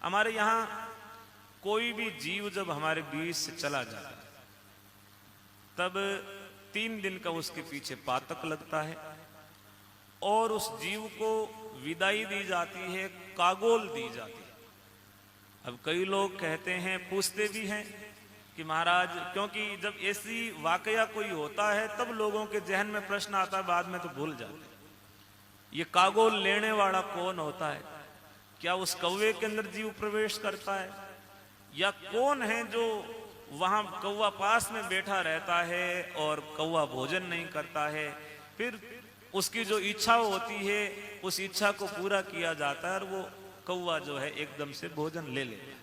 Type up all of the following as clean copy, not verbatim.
हमारे यहाँ कोई भी जीव जब हमारे बीच से चला जाता है तब 3 दिन का उसके पीछे पातक लगता है और उस जीव को विदाई दी जाती है, कागोल दी जाती है। अब कई लोग कहते हैं, पूछते भी हैं कि महाराज, क्योंकि जब ऐसी वाकया कोई होता है तब लोगों के जहन में प्रश्न आता है, बाद में तो भूल जाते हैं, ये कागोल लेने वाला कौन होता है? क्या उस कौवे के अंदर जीव प्रवेश करता है, या कौन है जो वहां कौवा पास में बैठा रहता है और कौवा भोजन नहीं करता है, फिर उसकी जो इच्छा होती है उस इच्छा को पूरा किया जाता है और वो कौवा जो है एकदम से भोजन ले लेता है।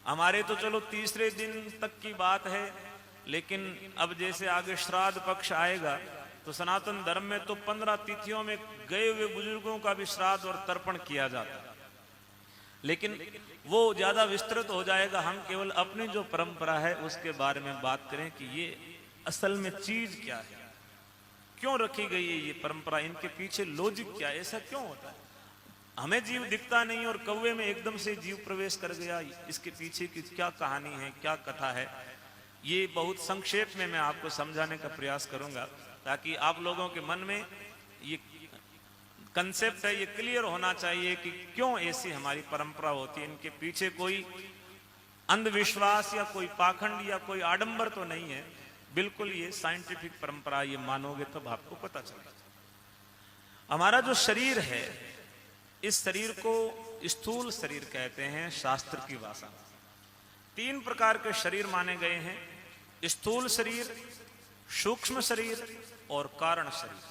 हमारे तो चलो तीसरे दिन तक की बात है, लेकिन अब जैसे आगे श्राद्ध पक्ष आएगा तो सनातन धर्म में तो 15 तिथियों में गए हुए बुजुर्गों का भी श्राद्ध और तर्पण किया जाता है, लेकिन वो ज्यादा विस्तृत हो जाएगा। हम केवल अपनी जो परंपरा है उसके बारे में बात करें कि ये असल में चीज क्या है, क्यों रखी गई है ये परंपरा, इनके पीछे लॉजिक क्या है, ऐसा क्यों होता है? हमें जीव दिखता नहीं और कौवे में एकदम से जीव प्रवेश कर गया, इसके पीछे की क्या कहानी है, क्या कथा है, ये बहुत संक्षेप में मैं आपको समझाने का प्रयास करूंगा ताकि आप लोगों के मन में ये कंसेप्ट है, ये क्लियर होना चाहिए कि क्यों ऐसी हमारी परंपरा होती है। इनके पीछे कोई अंधविश्वास या कोई पाखंड या कोई आडंबर तो नहीं है, बिल्कुल ये साइंटिफिक परंपरा, ये मानोगे तब आपको पता चलेगा। हमारा जो शरीर है, इस शरीर को स्थूल शरीर कहते हैं शास्त्र की भाषा में। 3 प्रकार के शरीर माने गए हैं, स्थूल शरीर, सूक्ष्म शरीर और कारण शरीर।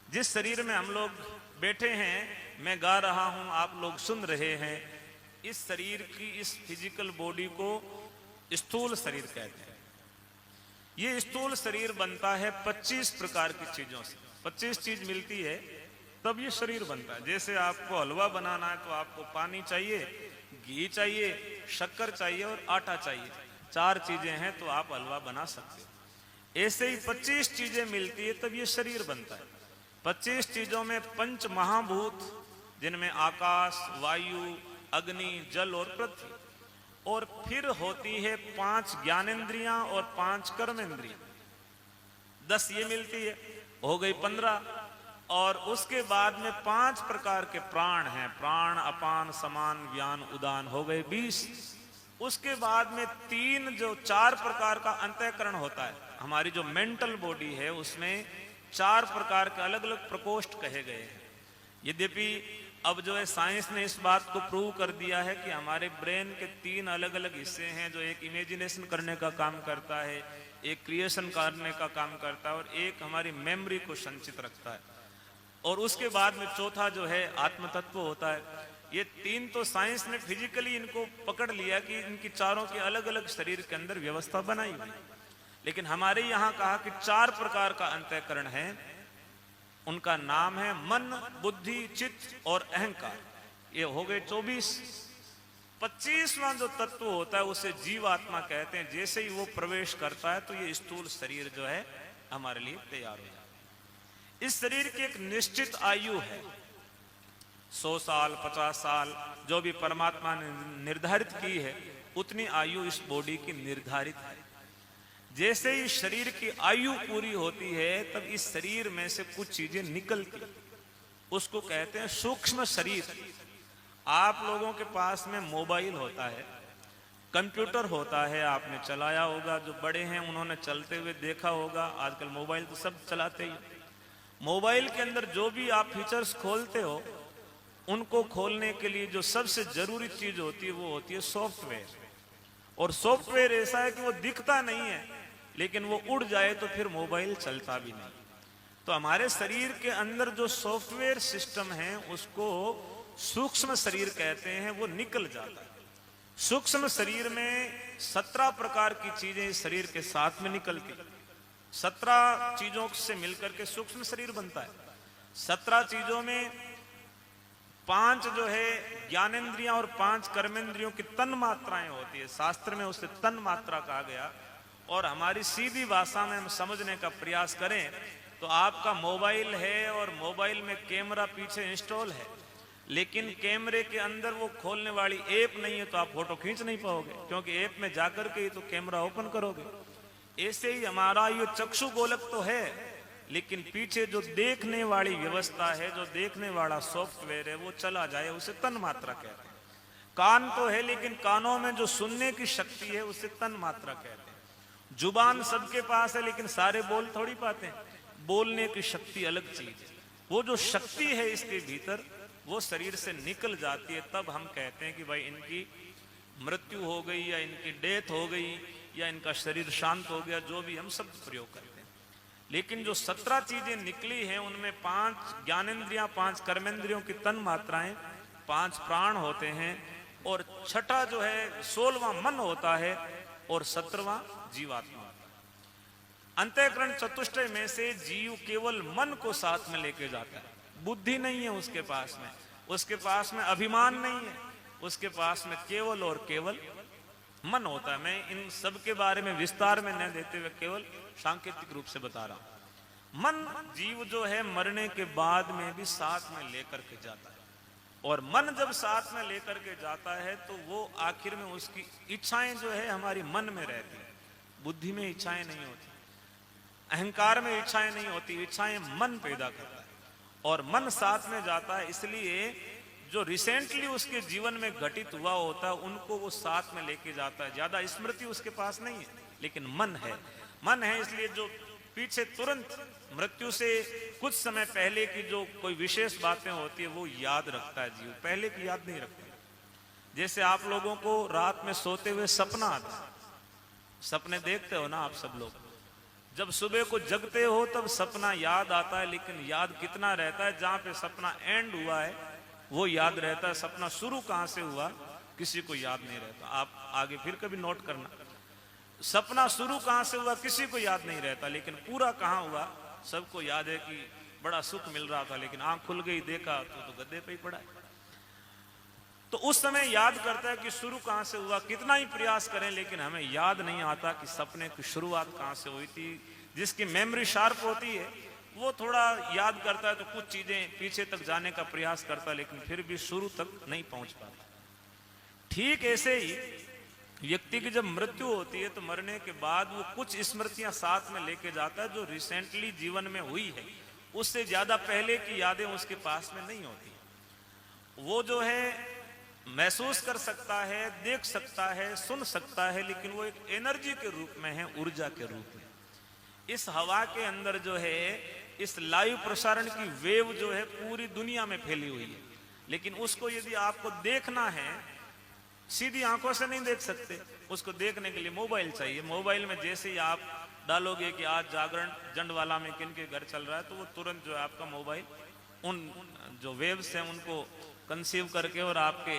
जिस शरीर में हम लोग बैठे हैं, मैं गा रहा हूं, आप लोग सुन रहे हैं, इस शरीर की, इस फिजिकल बॉडी को स्थूल शरीर कहते हैं। ये स्थूल शरीर बनता है 25 प्रकार की चीजों से। 25 चीज मिलती है तब ये शरीर बनता है। जैसे आपको हलवा बनाना है तो आपको पानी चाहिए, घी चाहिए, शक्कर चाहिए और आटा चाहिए। 4 चीजें हैं तो आप हलवा बना सकते हो। ऐसे ही 25 चीजें मिलती है तब ये शरीर बनता है। 25 चीजों में 5 महाभूत, जिनमें आकाश, वायु, अग्नि, जल और पृथ्वी, और फिर होती है 5 ज्ञानेंद्रियां और 5 कर्मेंद्रियां। 10 ये मिलती है, हो गई 15। और उसके बाद में 5 प्रकार के प्राण हैं, प्राण, अपान, समान, व्यान, उदान, हो गए 20। उसके बाद में 4 प्रकार का अंतःकरण होता है। हमारी जो मेंटल बॉडी है उसमें 4 प्रकार के अलग अलग प्रकोष्ठ कहे गए हैं। यद्यपि अब जो है साइंस ने इस बात को प्रूव कर दिया है कि हमारे ब्रेन के 3 अलग अलग हिस्से हैं, जो एक इमेजिनेशन करने का काम करता है, एक क्रिएशन करने का काम करता है और एक हमारी मेमोरी को संचित रखता है, और उसके बाद में चौथा जो है आत्म तत्व होता है। ये 3 तो साइंस ने फिजिकली इनको पकड़ लिया कि इनकी चारों की अलग अलग शरीर के अंदर व्यवस्था बनाई हुई, लेकिन हमारे यहाँ कहा कि 4 प्रकार का अंतःकरण है। उनका नाम है मन, बुद्धि, चित्त और अहंकार। ये हो गए 24। 25वां जो तत्व होता है उसे जीवात्मा कहते हैं। जैसे ही वो प्रवेश करता है तो ये स्थूल शरीर जो है हमारे लिए तैयार हो जाता है। इस शरीर की एक निश्चित आयु है, 100 साल, 50 साल, जो भी परमात्मा ने निर्धारित की है उतनी आयु इस बॉडी की निर्धारित है। जैसे ही शरीर की आयु पूरी होती है तब इस शरीर में से कुछ चीजें निकलती, उसको कहते हैं सूक्ष्म शरीर। आप लोगों के पास में मोबाइल होता है, कंप्यूटर होता है, आपने चलाया होगा, जो बड़े हैं उन्होंने चलते हुए देखा होगा। आजकल मोबाइल तो सब चलाते ही। मोबाइल के अंदर जो भी आप फीचर्स खोलते हो, उनको खोलने के लिए जो सबसे जरूरी चीज होती है वो होती है सॉफ्टवेयर। और सॉफ्टवेयर ऐसा है कि वो दिखता नहीं है, लेकिन वो उड़ जाए तो फिर मोबाइल चलता भी नहीं। तो हमारे शरीर के अंदर जो सॉफ्टवेयर सिस्टम है उसको सूक्ष्म शरीर कहते हैं, वो निकल जाता है। सूक्ष्म शरीर में 17 प्रकार की चीजें इस शरीर के साथ में निकलती, 17 चीजों से मिलकर के सूक्ष्म शरीर बनता है। 17 चीजों में 5 जो है ज्ञानेंद्रियां और 5 कर्मेंद्रियों की तन मात्राएं होती है। शास्त्र में उसे तन मात्रा कहा गया। और हमारी सीधी भाषा में हम समझने का प्रयास करें तो आपका मोबाइल है और मोबाइल में कैमरा पीछे इंस्टॉल है। लेकिन कैमरे के अंदर वो खोलने वाली ऐप नहीं है तो आप फोटो खींच नहीं पाओगे, क्योंकि ऐप में जाकर के ही तो कैमरा ओपन करोगे। ऐसे ही हमारा ये चक्षु गोलक तो है, लेकिन पीछे जो देखने वाली व्यवस्था है, जो देखने वाला सॉफ्टवेयर है, वो चला जाए उसे तन मात्रा कहते हैं। कान तो है, लेकिन कानों में जो सुनने की शक्ति है उसे तन मात्रा कहते हैं। जुबान सबके पास है, लेकिन सारे बोल थोड़ी पाते हैं। बोलने की शक्ति अलग चीज है। वो जो शक्ति है इसके भीतर, वो शरीर से निकल जाती है, तब हम कहते हैं कि भाई इनकी मृत्यु हो गई, या इनकी डेथ हो गई, या इनका शरीर शांत हो गया, जो भी हम शब्द प्रयोग करते हैं। लेकिन जो 17 चीजें निकली हैं, उनमें 5 ज्ञानेंद्रियां, 5 कर्मेंद्रियों की तन मात्राएं, 5 प्राण होते हैं, और छठा जो है 16वां मन होता है, और 17वां जीवात्मा। अंतःकरण चतुष्टय में से जीव केवल मन को साथ में लेके जाता है। बुद्धि नहीं है उसके पास में, उसके पास में अभिमान नहीं है, उसके पास में केवल और केवल मन होता है। मैं इन सब के बारे में विस्तार में न देते हुए केवल सांकेतिक रूप से बता रहा हूं। मन जीव जो है मरने के बाद में भी साथ में लेकर के जाता है, और मन जब साथ में लेकर के जाता है तो वो आखिर में उसकी इच्छाएं जो है हमारी मन में रहती है। बुद्धि में इच्छाएं नहीं होती, अहंकार में इच्छाएं नहीं होती, इच्छाएं मन पैदा करता है, और मन साथ में जाता है। इसलिए जो रिसेंटली उसके जीवन में घटित हुआ होता है उनको वो साथ में लेके जाता है। ज्यादा स्मृति उसके पास नहीं है, लेकिन मन है। मन है इसलिए जो पीछे तुरंत मृत्यु से कुछ समय पहले की जो कोई विशेष बातें होती है वो याद रखता है जीव, पहले की याद नहीं रखता। जैसे आप लोगों को रात में सोते हुए सपना आता है, सपने देखते हो ना आप सब लोग, जब सुबह को जगते हो तब सपना याद आता है, लेकिन याद कितना रहता है? जहां पे सपना एंड हुआ है वो याद रहता है, सपना शुरू कहां से हुआ किसी को याद नहीं रहता। आप आगे फिर कभी नोट करना, सपना शुरू कहां से हुआ किसी को याद नहीं रहता, लेकिन पूरा कहां हुआ सबको याद है कि बड़ा सुख मिल रहा था, लेकिन आंख खुल गई देखा तो गद्दे पे ही पड़ा है। तो उस समय याद करता है कि शुरू कहां से हुआ, कितना ही प्रयास करें लेकिन हमें याद नहीं आता कि सपने की शुरुआत कहां से हुई थी। जिसकी मेमोरी शार्प होती है वो थोड़ा याद करता है तो कुछ चीजें पीछे तक जाने का प्रयास करता है, लेकिन फिर भी शुरू तक नहीं पहुंच पाता। ठीक ऐसे ही व्यक्ति की जब मृत्यु होती है तो मरने के बाद वो कुछ स्मृतियां साथ में लेके जाता है जो रिसेंटली जीवन में हुई है, उससे ज्यादा पहले की यादें उसके पास में नहीं होती। वो जो है महसूस कर सकता है, देख सकता है, सुन सकता है, लेकिन वो एक एनर्जी के रूप में है, ऊर्जा के रूप में। इस हवा के अंदर जो है इस लाइव प्रसारण की वेव जो है पूरी दुनिया में फैली हुई है, लेकिन उसको यदि आपको देखना है सीधी आंखों से नहीं देख सकते, उसको देखने के लिए मोबाइल चाहिए। मोबाइल में जैसे ही आप डालोगे कि आज जागरण जंडवाला में किन के घर चल रहा है, तो वो तुरंत जो है आपका मोबाइल उन जो वेव्स हैं उनको कंसीव करके और आपके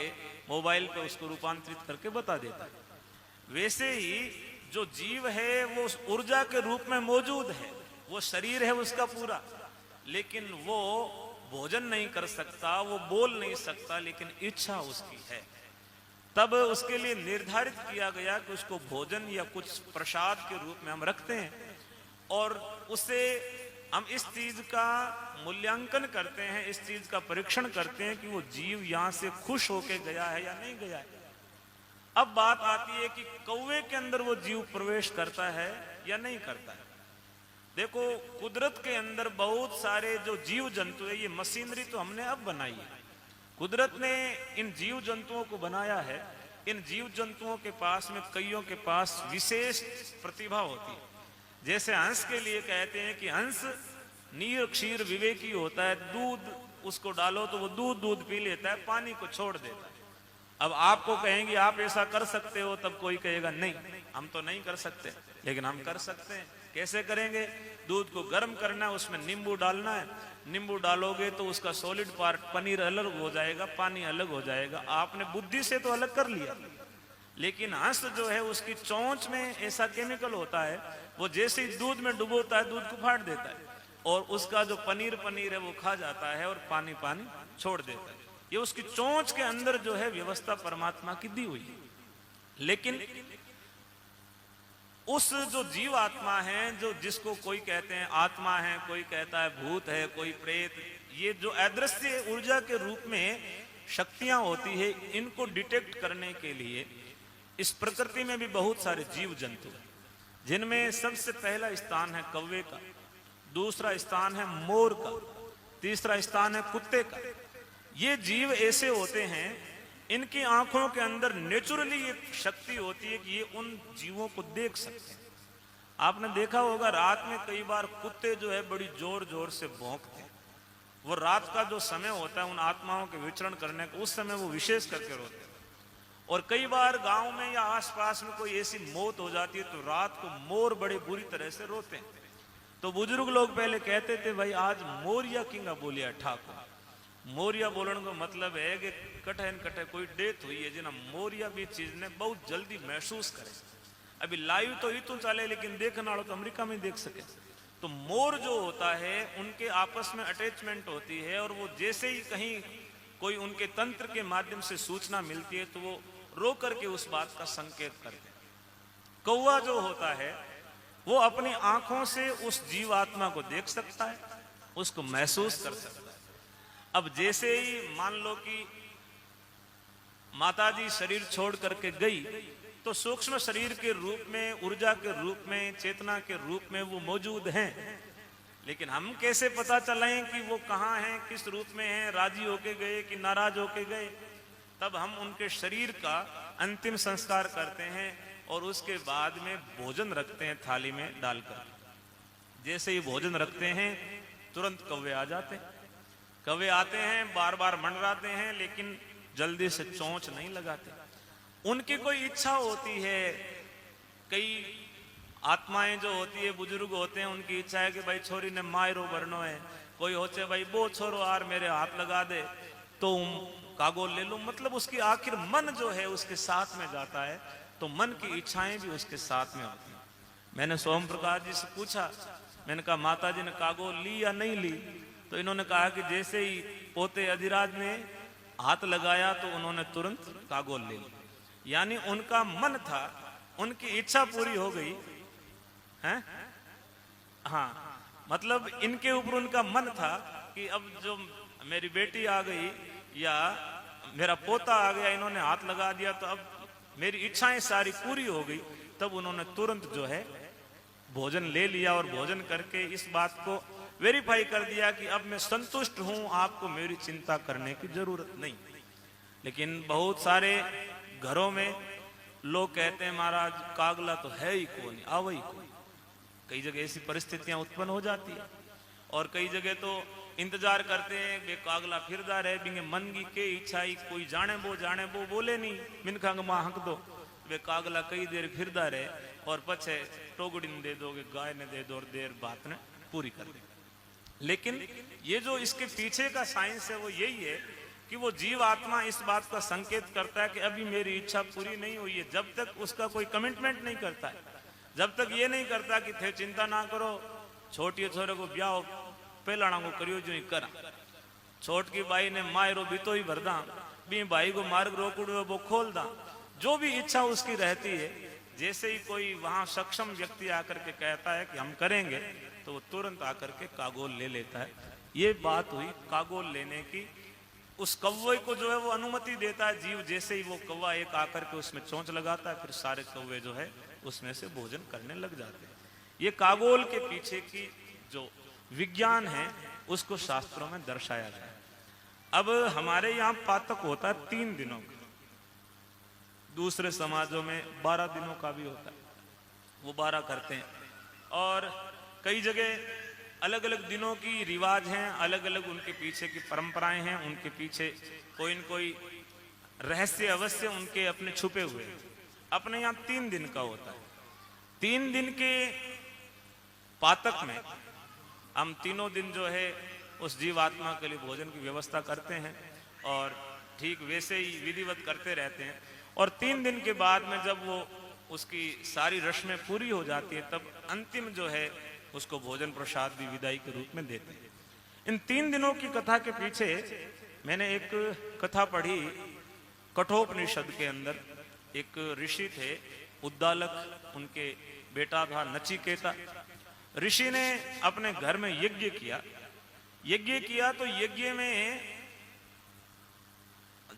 मोबाइल पे उसको रूपांतरित करके बता देता है। वैसे ही जो जीव है वो उस ऊर्जा के रूप में मौजूद है, वो शरीर है उसका पूरा, लेकिन वो भोजन नहीं कर सकता, वो बोल नहीं सकता, लेकिन इच्छा उसकी है। तब उसके लिए निर्धारित किया गया कि उसको भोजन या कुछ प्रसाद के रूप में हम रखते हैं, और उससे हम इस चीज का मूल्यांकन करते हैं, इस चीज का परीक्षण करते हैं कि वो जीव यहां से खुश होके गया है या नहीं गया है। अब बात आती है कि कौवे के अंदर वो जीव प्रवेश करता है या नहीं करता है। देखो, कुदरत के अंदर बहुत सारे जो जीव जंतु है, ये मशीनरी तो हमने अब बनाई है, कुदरत ने इन जीव जंतुओं को बनाया है। इन जीव जंतुओं के पास में कईयों के पास विशेष प्रतिभा होती है। जैसे हंस के लिए कहते हैं कि हंस नीर क्षीर विवेकी होता है, दूध उसको डालो तो वो दूध पी लेता है, पानी को छोड़ देता है। अब आपको कहेंगे आप ऐसा कर सकते हो, तब कोई कहेगा नहीं हम तो नहीं कर सकते, लेकिन हम कर सकते हैं। कैसे करेंगे? दूध को गर्म करना है, उसमें नींबू डालना है, नींबू डालोगे तो उसका सॉलिड पार्ट पनीर अलग हो जाएगा, पानी अलग हो जाएगा। आपने बुद्धि से तो अलग कर लिया, लेकिन हंस जो है उसकी चोंच में ऐसा केमिकल होता है, वो जैसे ही दूध में डुबोता है दूध को फाड़ देता है, और उसका जो पनीर है वो खा जाता है और पानी छोड़ देता है। ये उसकी चोंच के अंदर जो है व्यवस्था परमात्मा की दी हुई है। लेकिन उस जो जीव आत्मा है, जो जिसको कोई कहते हैं आत्मा है, कोई कहता है भूत है, कोई प्रेत, ये जो अदृश्य ऊर्जा के रूप में शक्तियां होती है, इनको डिटेक्ट करने के लिए इस प्रकृति में भी बहुत सारे जीव जंतु हैं, जिनमें सबसे पहला स्थान है कौवे का, दूसरा स्थान है मोर का, तीसरा स्थान है कुत्ते का। ये जीव ऐसे होते हैं, इनकी आंखों के अंदर नेचुरली एक शक्ति होती है कि ये उन जीवों को देख सकते हैं। आपने देखा होगा रात में कई बार कुत्ते जो है बड़ी जोर जोर से भौंकते हैं। वो रात का जो समय होता है उन आत्माओं के विचरण करने का, उस समय वो विशेष करके रोते हैं। और कई बार गांव में या आसपास में कोई ऐसी मौत हो जाती है तो रात को मोर बड़े बुरी तरह से रोते हैं। तो बुजुर्ग लोग पहले कहते थे भाई आज मोरिया किंगा बोलिया ठाकुर। मोरिया बोलने का मतलब है कि कटे न कटे कोई डेथ हुई है जिन्हें मोरिया भी चीज ने बहुत जल्दी महसूस करे। अभी लाइव तो ही तो चले, लेकिन देखने वालों तो अमेरिका में देख सके। तो मोर जो होता है उनके आपस में अटैचमेंट होती है, और वो जैसे ही कहीं कोई उनके तंत्र के माध्यम से सूचना मिलती है तो वो रो करके उस बात का संकेत करते हैं। कौवा जो होता है वो अपनी आंखों से उस जीवात्मा को देख सकता है, उसको महसूस कर सकता है। अब जैसे ही मान लो कि माताजी शरीर छोड़ करके गई तो सूक्ष्म शरीर के रूप में, ऊर्जा के रूप में, चेतना के रूप में वो मौजूद हैं, लेकिन हम कैसे पता चलाएं कि वो कहाँ हैं, किस रूप में हैं, राजी होके गए कि नाराज होके गए। तब हम उनके शरीर का अंतिम संस्कार करते हैं और उसके बाद में भोजन रखते हैं थाली में डालकर। जैसे ही भोजन रखते हैं तुरंत कौवे आ जाते हैं। कौवे आते हैं, बार बार मंडराते हैं, लेकिन जल्दी से चोंच नहीं लगाते। उनकी कोई इच्छा होती है, कई आत्माएं जो होती है, बुजुर्ग होते हैं, उनकी इच्छा है कि भाई छोरी ने मायरो भरनो है। कोई होते भाई वो छोरो आर मेरे हाथ लगा दे तो कागोल ले लो। मतलब उसकी आखिर मन जो है उसके साथ में जाता है, तो मन की इच्छाएं भी उसके साथ में होती हैं। मैंने सोम प्रकाश जी से पूछा, मैंने कहा माता जी ने कागोल ली या नहीं ली? तो इन्होंने कहा कि जैसे ही पोते अधिराज ने हाथ लगाया तो उन्होंने तुरंत कागोल ले ली। यानी उनका मन था, उनकी इच्छा पूरी हो गई है। हाँ, मतलब इनके ऊपर उनका मन था कि अब जो मेरी बेटी आ गई या मेरा पोता आ गया, इन्होंने हाथ लगा दिया तो अब मेरी इच्छाएं सारी पूरी हो गई। तब उन्होंने तुरंत जो है भोजन ले लिया और भोजन करके इस बात को वेरीफाई कर दिया कि अब मैं संतुष्ट हूं, आपको मेरी चिंता करने की जरूरत नहीं। लेकिन बहुत सारे घरों में लोग कहते हैं महाराज कागला तो है ही कौन, आवा ही कौन। कई जगह ऐसी परिस्थितियां उत्पन्न हो जाती है और कई जगह तो इंतजार करते हैं वे कागला फिरदा रहे बिंगे मन की के इच्छा ही कोई जाने वो बोले नहीं मिनखा मां हक दो, वे कागला कई देर फिरदा रहे और पछे टोगड़ी ने दे दोगे, गाय ने दे दो और देर बात ने पूरी कर दी। लेकिन ये जो इसके पीछे का साइंस है वो यही है कि वो जीव आत्मा इस बात का संकेत करता है कि अभी मेरी इच्छा पूरी नहीं हुई है। जब तक उसका कोई कमिटमेंट नहीं करता है, जब तक ये नहीं करता कि थे चिंता ना करो, छोटी छोरे को ब्याह पहलाना को करियो जो ही करा, छोट की बाई ने मायरो बीतो ही भरदा, बी भाई को मार्ग रोकड़ो वो खोल दा, जो भी इच्छा उसकी रहती है, जैसे ही कोई वहां सक्षम व्यक्ति आकर के कहता है कि हम करेंगे तो वो तुरंत आकर के कागोल ले लेता है। ये बात हुई कागोल लेने की। उस कौवे को जो है वो अनुमति देता है जीव, जैसे ही वो कौवा एक आकर के उसमें चोंच लगाता है फिर सारे कौवे जो है उसमें से भोजन करने लग जाते हैं। ये कागोल के पीछे की जो विज्ञान है उसको शास्त्रों में दर्शाया गया है। अब हमारे यहाँ पातक होता है 3 दिनों का, दूसरे समाजों में 12 दिनों का भी होता है, वो 12 करते हैं। और कई जगह अलग अलग दिनों की रिवाज हैं, अलग अलग उनके पीछे की परंपराएं हैं, उनके पीछे कोई न कोई रहस्य अवश्य उनके अपने छुपे हुए हैं। अपने यहाँ 3 दिन का होता है। 3 दिन के पातक में हम तीनों दिन जो है उस जीवात्मा के लिए भोजन की व्यवस्था करते हैं और ठीक वैसे ही विधिवत करते रहते हैं। और 3 दिन के बाद में जब वो उसकी सारी रस्में पूरी हो जाती है तब अंतिम जो है उसको भोजन प्रसाद भी विदाई के रूप में देते हैं। इन 3 दिनों की कथा के पीछे मैंने एक कथा पढ़ी, कठोपनिषद के अंदर एक ऋषि थे उद्दालक, उनके बेटा था नचिकेता। ऋषि ने अपने घर में यज्ञ किया। यज्ञ किया तो यज्ञ में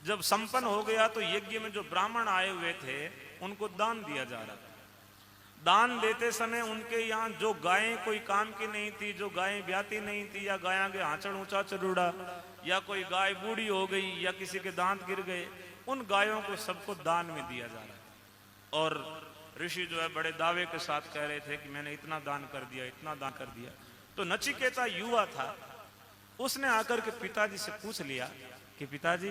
जब संपन्न हो गया तो यज्ञ में जो ब्राह्मण आए हुए थे उनको दान दिया जा रहा था। दान देते समय उनके यहाँ जो गायें कोई काम की नहीं थी, जो गायें ब्याती नहीं थी, या गाया के आंचड़ ऊंचा चढ़ूड़ा, या कोई गाय बूढ़ी हो गई, या किसी के दांत गिर गए, उन गायों को सबको दान में दिया जा रहा है। और ऋषि जो है बड़े दावे के साथ कह रहे थे कि मैंने इतना दान कर दिया, इतना दान कर दिया। तो नचिकेता युवा था, उसने आकर के पिताजी से पूछ लिया कि पिताजी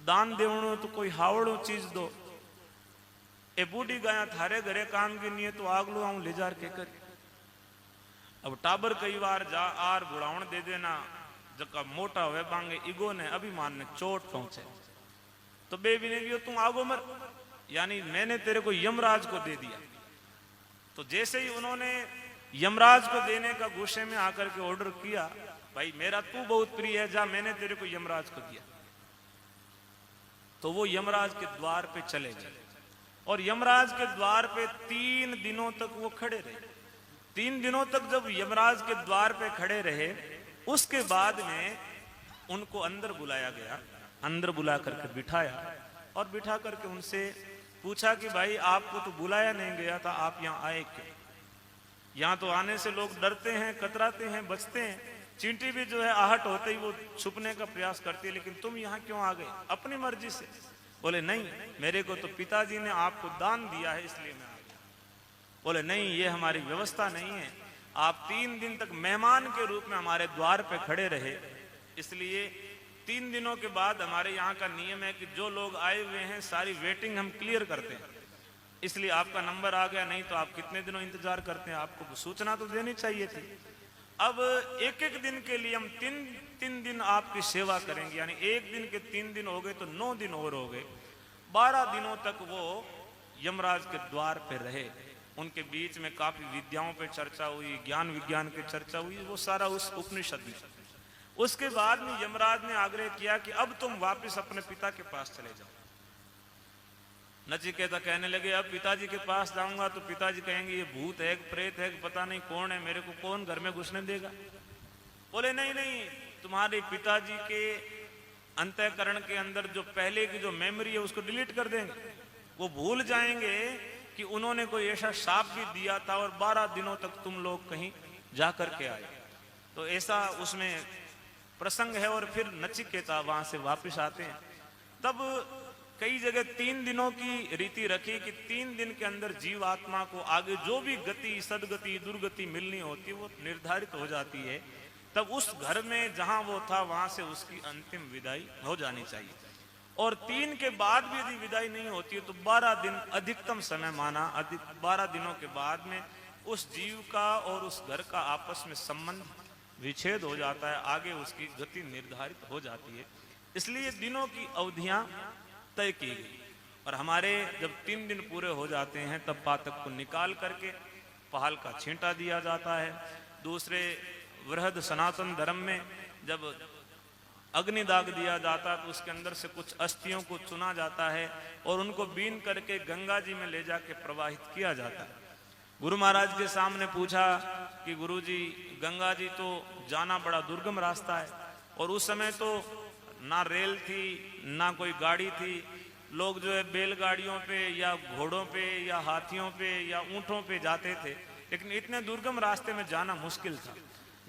दान देवणो तो कोई हावड़ो चीज दो, ए बूढ़ी गाया थारे घरे काम की नहीं है तो आगलो आऊं ले जार के कर। अब टाबर कई बार जा आर बुढ़ावण दे देना, जका मोटा हुए बांगे ईगो ने अभिमान ने चोट पहुंचे, तो बेबी ने भी तुम आगो मर, यानी मैंने तेरे को यमराज को दे दिया। तो जैसे ही उन्होंने यमराज को देने का गुस्से में आकर के ऑर्डर किया, भाई मेरा तू बहुत प्रिय है, जा मैंने तेरे को यमराज को दिया। तो वो यमराज के द्वार पे चले गए और यमराज के द्वार पे 3 दिनों तक वो खड़े रहे। 3 दिनों तक जब यमराज के द्वार पे खड़े रहे, उसके बाद में उनको अंदर बुलाया गया। अंदर बुला करके बिठाया और बिठा करके उनसे पूछा कि भाई आपको तो बुलाया नहीं गया था, आप यहाँ आए क्यों? यहाँ तो आने से लोग डरते हैं, कतराते हैं, बचते हैं। चींटी भी जो है आहट होते ही वो छुपने का प्रयास करती है, लेकिन तुम यहाँ क्यों आ गए अपनी मर्जी से? बोले नहीं, मेरे को तो पिताजी ने आपको दान दिया है इसलिए मैं आ गया। बोले नहीं, ये हमारी व्यवस्था नहीं है, आप 3 दिन तक मेहमान के रूप में हमारे द्वार पे खड़े रहे, इसलिए 3 दिनों के बाद हमारे यहाँ का नियम है कि जो लोग आए हुए हैं सारी वेटिंग हम क्लियर करते हैं, इसलिए आपका नंबर आ गया, नहीं तो आप कितने दिनों इंतजार करते हैं, आपको सूचना तो देनी चाहिए थी। अब एक एक दिन के लिए हम 3 दिन आपकी सेवा करेंगे, यानी एक दिन के 3 दिन हो गए तो 9 दिन और हो गए। 12 दिनों तक वो यमराज के द्वार पे रहे। उनके बीच में काफी विद्याओं पे चर्चा हुई, ज्ञान विज्ञान की चर्चा हुई, वो सारा उस उपनिषद में। उसके बाद में यमराज ने आग्रह किया कि अब तुम वापस अपने पिता के पास चले जाओ। नचिकेता कहने लगे अब पिताजी के पास जाऊंगा तो पिताजी कहेंगे ये भूत है, प्रेत है, पता नहीं कौन है, मेरे को कौन घर में घुसने देगा। बोले नहीं नहीं, तुम्हारे पिताजी के अंतःकरण के अंदर जो पहले की जो मेमोरी है उसको डिलीट कर देंगे। वो भूल जाएंगे कि उन्होंने कोई ऐसा शाप भी दिया था और 12 दिनों तक तुम लोग कहीं जा करके आए। तो ऐसा उसमें प्रसंग है। और फिर नचिकेता वहां से वापस आते हैं। तब कई जगह 3 दिनों की रीति रखी कि 3 दिन के अंदर जीव आत्मा को आगे जो भी गति, सदगति, दुर्गति मिलनी होती है वो निर्धारित हो जाती है। तब उस घर में जहां वो था वहां से उसकी अंतिम विदाई हो जानी चाहिए। और 3 के बाद भी यदि विदाई नहीं होती है तो 12 दिन अधिकतम समय माना। 12 दिनों के बाद में उस जीव का और उस घर का आपस में संबंध विच्छेद हो जाता है, आगे उसकी गति निर्धारित हो जाती है। इसलिए दिनों की अवधियां तय की गई। और हमारे जब 3 दिन पूरे हो जाते हैं तब पातक को निकाल करके पहाल का छींटा दिया जाता है। दूसरे वृहद सनातन धर्म में जब अग्निदाग दिया जाता है तो उसके अंदर से कुछ अस्थियों को चुना जाता है और उनको बीन करके गंगा जी में ले जाके प्रवाहित किया जाता है। गुरु महाराज के सामने पूछा कि गुरु जी, गंगा जी तो जाना बड़ा दुर्गम रास्ता है और उस समय तो ना रेल थी ना कोई गाड़ी थी। लोग जो है बैलगाड़ियों पे या घोड़ों पे या हाथियों पे या ऊंटों पे जाते थे, लेकिन इतने दुर्गम रास्ते में जाना मुश्किल था।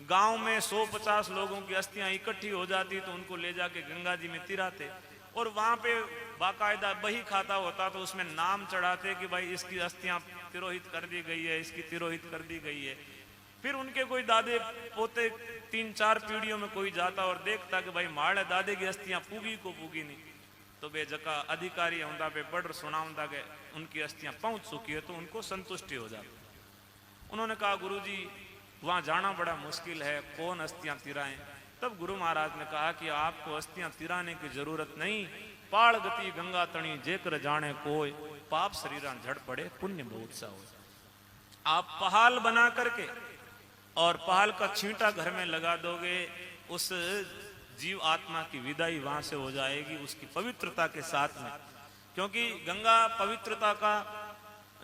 गांव में 150 लोगों की अस्थियां इकट्ठी हो जाती तो उनको ले जाके गंगा जी में तिराते और वहां पे बाकायदा बही खाता होता तो उसमें नाम चढ़ाते कि भाई इसकी अस्थियां तिरोहित कर दी गई है, इसकी तिरोहित कर दी गई है। फिर उनके कोई दादे पोते 3-4 पीढ़ियों में कोई जाता और देखता कि भाई माड़े दादे की अस्थियां पूगी को पूगी नहीं, तो बे जका अधिकारी होंदा पे बड़ सुनाऊंदा के उनकी अस्थियां पहुंच चुकी है तो उनको संतुष्टि हो जाती। उन्होंने कहा गुरुजी वहां जाना बड़ा मुश्किल है, कौन अस्थियां तिराएं? तब गुरु महाराज ने कहा कि आपको अस्थियां तिराने की जरूरत नहीं। पाल गति गंगा तणी जेकर जाने कोई, पाप शरीरा झड़ पड़े पुण्य बहुत सा हो। आप पहाल बना करके और पहाल का छींटा घर में लगा दोगे, उस जीव आत्मा की विदाई वहां से हो जाएगी उसकी पवित्रता के साथ में, क्योंकि गंगा पवित्रता का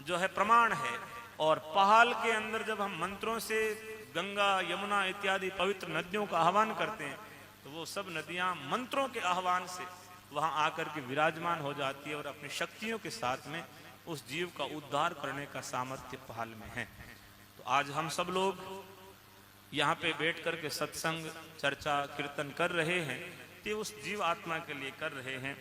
जो है प्रमाण है। और पहाल के अंदर जब हम मंत्रों से गंगा यमुना इत्यादि पवित्र नदियों का आह्वान करते हैं तो वो सब नदियां मंत्रों के आह्वान से वहां आकर के विराजमान हो जाती है और अपनी शक्तियों के साथ में उस जीव का उद्धार करने का सामर्थ्य पहाल में है। तो आज हम सब लोग यहाँ पे बैठ करके सत्संग चर्चा कीर्तन कर रहे हैं, तो उस जीव आत्मा के लिए कर रहे हैं